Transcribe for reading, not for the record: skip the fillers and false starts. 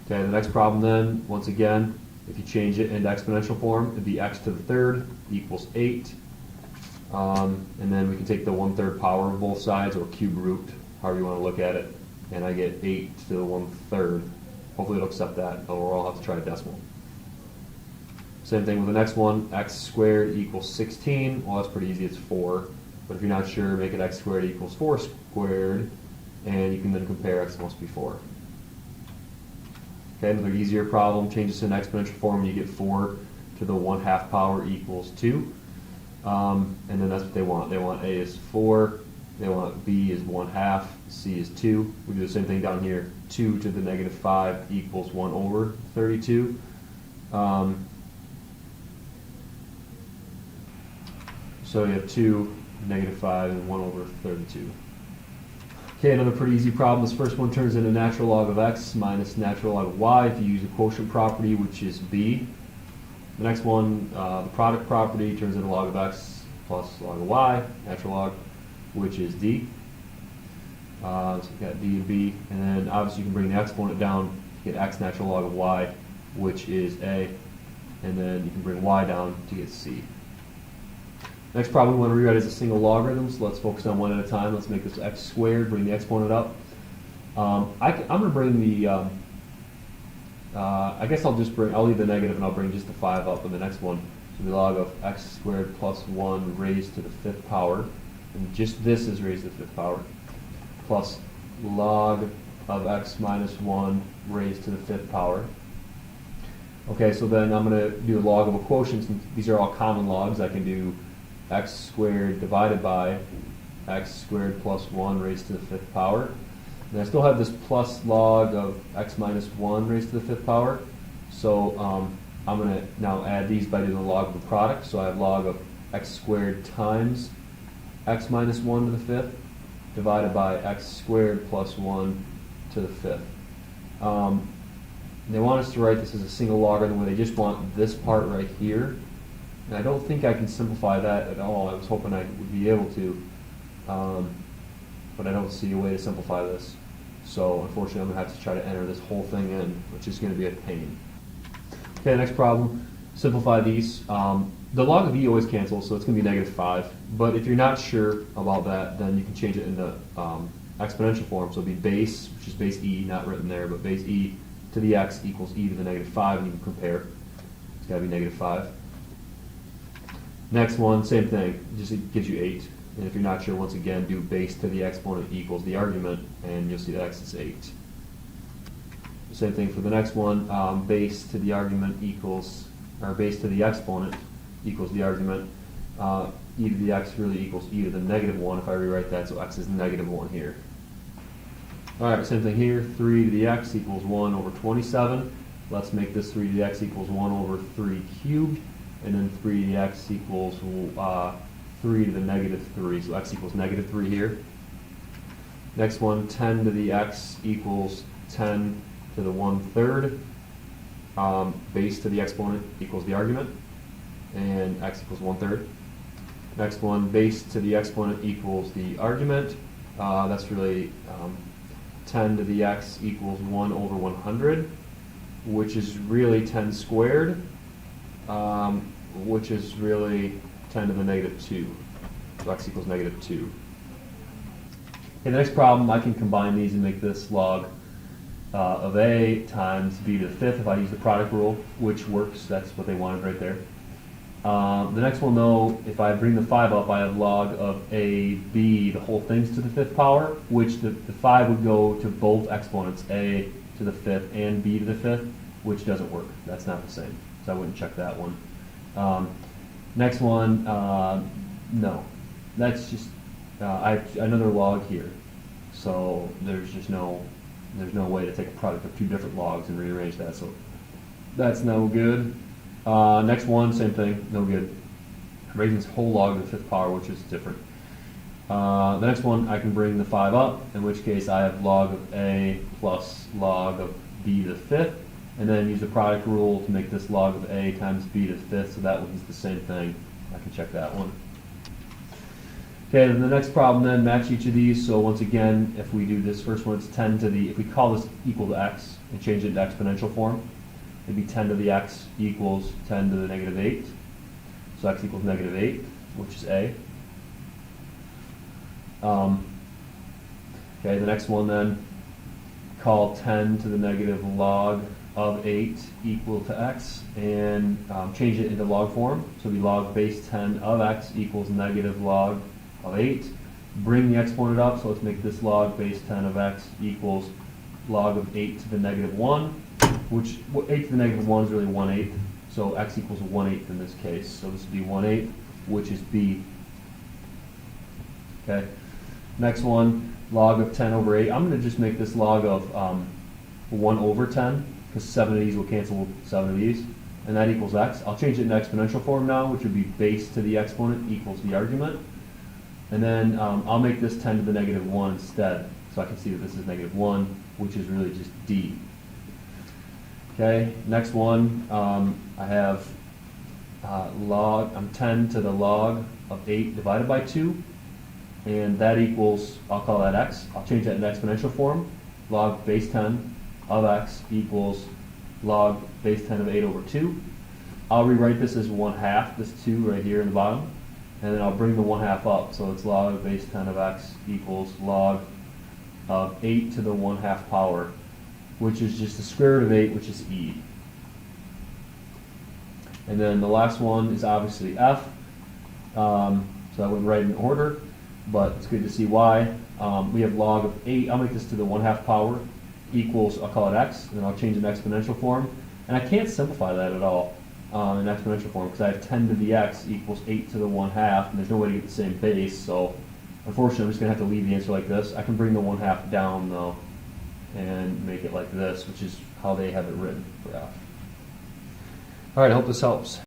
Okay, the next problem then, once again, if you change it into exponential form, it'd be x to the third equals 8. And then we can take the 1/3 power of both sides, or cube root, however you want to look at it, and I get 8 to the 1/3. Hopefully it'll accept that, or I'll have to try a decimal. Same thing with the next one, x squared equals 16. Well, that's pretty easy, it's 4. But if you're not sure, make it x squared equals 4 squared, and you can then compare x must be 4. Okay, another easier problem, change this in exponential form, and you get 4 to the 1/2 power equals 2. And then that's what they want. They want a is 4, they want b is 1/2, c is 2. We do the same thing down here, 2 to the -5 equals 1/32. So you have 2, -5, and 1/32. Okay, another pretty easy problem. This first one turns into natural log of x minus natural log of y if you use a quotient property, which is b. The next one, the product property, turns into log of x plus log of y, natural log, which is d. So we've got d and b, and then obviously you can bring the exponent down to get x natural log of y, which is a, and then you can bring y down to get c. Next problem we want to rewrite as a single logarithm, so let's focus on one at a time. Let's make this x squared, bring the exponent up. I'm going to bring the, I guess I'll leave the negative and I'll bring just the 5 up in the next one. So the log of x squared plus 1 raised to the 5th power, and just this is raised to the 5th power, plus log of x minus 1 raised to the 5th power. Okay, so then I'm going to do a log of a quotient. Since these are all common logs, I can do x squared divided by x squared plus 1 raised to the 5th power. And I still have this plus log of x minus 1 raised to the 5th power. So I'm going to now add these by doing the log of the product. So I have log of x squared times x minus 1 to the 5th divided by x squared plus 1 to the 5th. They want us to write this as a single logarithm where they just want this part right here. And I don't think I can simplify that at all. I was hoping I would be able to, but I don't see a way to simplify this. So unfortunately I'm going to have to try to enter this whole thing in, which is going to be a pain. Okay, next problem, simplify these. The log of e always cancels, so it's going to be -5. But if you're not sure about that, then you can change it into exponential form. So it'll be base, which is base e, not written there, but base e to the x equals e to the -5, and you can compare. It's got to be -5. Next one, same thing, just it gives you 8. And if you're not sure, once again, do base to the exponent equals the argument, and you'll see that x is 8. Same thing for the next one, base to the argument equals, or base to the exponent equals the argument. E to the x really equals e to the -1 if I rewrite that, so x is -1 here. Alright, same thing here, 3 to the x equals 1/27. Let's make this 3 to the x equals 1/3 cubed. And then 3 to the x equals 3 to the -3, so x equals -3 here. Next one, 10 to the x equals 10 to the 1/3. Base to the exponent equals the argument, and x equals 1/3. Next one, base to the exponent equals the argument. That's really 10 to the x equals 1/100, which is really 10 squared. Which is really 10 to the -2. So x equals -2. Okay, the next problem, I can combine these and make this log of a times b to the 5th if I use the product rule, which works. That's what they wanted right there. The next one, though, if I bring the 5 up, I have log of a, b, the whole thing's to the 5th power, which the 5 would go to both exponents, a to the 5th and b to the 5th, which doesn't work. That's not the same. So I wouldn't check that one. Next one, no. That's just, I have another log here. So there's no way to take a product of two different logs and rearrange that. So that's no good. Next one, same thing, no good. I'm raising this whole log to the 5th power, which is different. The next one, I can bring the 5 up, in which case I have log of a plus log of b to the 5th. And then use the product rule to make this log of a times b to the 5th, so that one's the same thing. I can check that one. Okay, then the next problem then, match each of these. So once again, if we do this first one, it's 10 to the, if we call this equal to x and change it to exponential form, it'd be 10 to the x equals 10 to the negative 8. So x equals negative 8, which is A. Okay, the next one then, call 10 to the negative log of 8 equal to x, and change it into log form. So we log base 10 of x equals negative log of 8. Bring the exponent up, so let's make this log base 10 of x equals log of 8 to the negative 1, which 8 to the negative 1 is really 1/8. So x equals 1/8 in this case. So this would be 1/8, which is B. Okay. Next one, log of 10 over 8. I'm going to just make this log of 1 over 10, because 7 of these will cancel with 7 of these, and that equals x. I'll change it into exponential form now, which would be base to the exponent equals the argument. And then I'll make this 10 to the negative 1 instead, so I can see that this is negative 1, which is really just D. Okay, next one, I have 10 to the log of 8 divided by 2, and that equals, I'll call that x. I'll change that into exponential form. Log base 10 of x equals log base 10 of 8 over 2. I'll rewrite this as 1/2, this 2 right here in the bottom, and then I'll bring the 1/2 up, so it's log base 10 of x equals log of 8 to the 1/2 power, which is just the square root of 8, which is E. And then the last one is obviously F, so I wouldn't write in order, but it's good to see why. We have log of 8, I'll make this to the 1/2 power, equals, I'll call it x, and then I'll change it in exponential form. And I can't simplify that at all in exponential form, because I have 10 to the x equals 8 to the 1/2, and there's no way to get the same base, so unfortunately I'm just going to have to leave the answer like this. I can bring the 1/2 down though, and make it like this, which is how they have it written for F. Alright, I hope this helps.